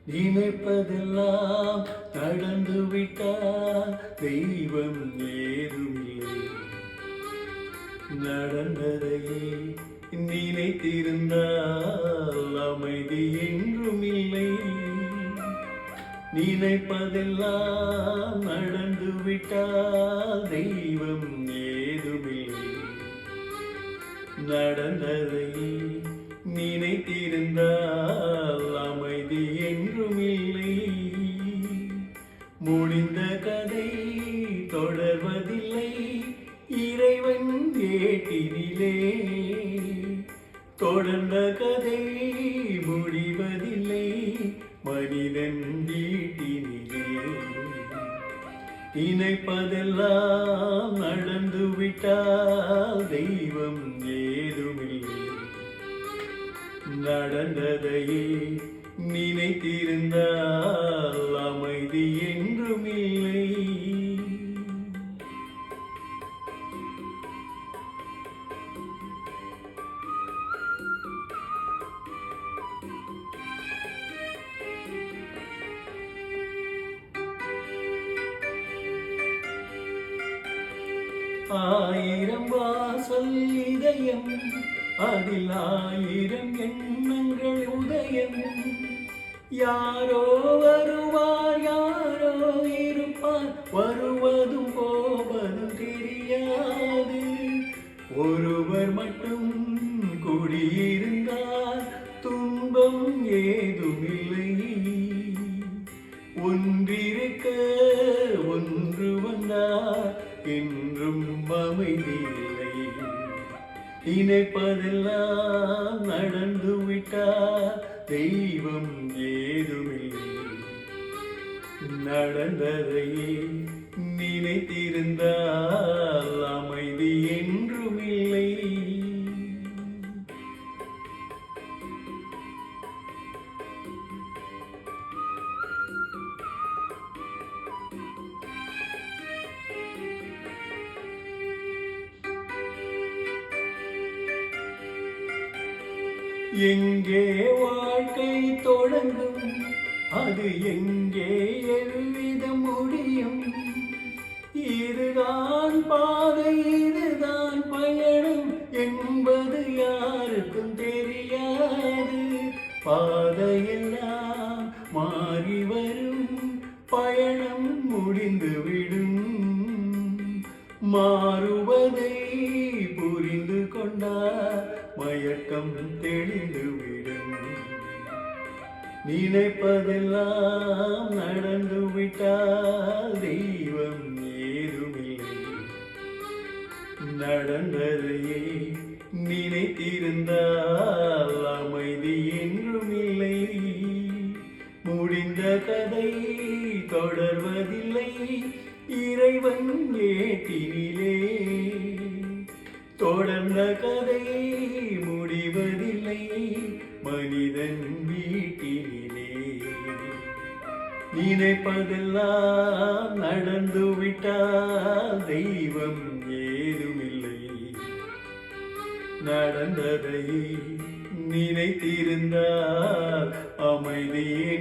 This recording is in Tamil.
நினைப்பதெல்லாம் நடந்து விட்டால் தெய்வம் ஏதுமில்லை. நடந்ததையே நினைத்திருந்தால் அமைதி என்றும் இல்லை. நினைப்பதெல்லாம் நடந்து விட்டால் தெய்வம் ஏதுமில்லை. நடந்ததையே நினைத்திருந்தால் அமைதி என்றும் இல்லை. முடிந்த கதை தொடர்வதில்லை இறைவன் ஏட்டினிலே. தொடர்ந்த கதை முடிவதில்லை மனிதன் வீட்டினிலே. நினைப்பதெல்லாம் நடந்து விட்டால் தெய்வம் ஏதுமில்லை. நடந்ததையே நினைத்திருந்தால் அமைதி என்றும் இல்லை. ஆயிரம் வாசல் இதயம், அதில் ஆயிரம் எண்ணங்கள் உதயம். யாரோ வருவார், யாரோ இருப்பார், வருவதும் போவதும் தெரியாது. ஒருவர் மட்டும் குடியிருந்தார் துன்பம் ஏதுமில்லை. ஒன்றிருக்க ஒன்று வந்தார் என்றும் அமைதி இல்லை. நினைப்பதெல்லாம் நடந்து விட்டால் தெய்வம் ஏதுமில்லை. நடந்ததையே நினைத்திருந்தால் அமைதி என்றும் இல்லை. எங்கே வாழ்க்கை தொடங்கும், அது எங்கே எவ்விதம் முடியும்? இதுதான் பாதை, இதுதான் பயணம் என்பது யாருக்கும் தெரியாது. பாதையெல்லாம் மாறி வரும், பயணம் முடிந்துவிடும். மாறுவதை புரிந்து கொண்டார் மயக்கம் தெளிந்துவிடும். நினைப்பதெல்லாம் நடந்து விட்டால் தெய்வம் ஏதுமில்லை. நடந்ததையே நினைத்திருந்தால் அமைதி என்றும் இல்லை. முடிந்த கதை தொடர்வதில்லை இறைவன் ஏட்டினிலே. தொடர்ந்த கதை முடிவதில்லை மனிதன் வீட்டினிலே. நினைப்பதெல்லாம் நடந்து விட்டால் தெய்வம் ஏதுமில்லை. நடந்ததை நினைத்திருந்தால் அமைதியே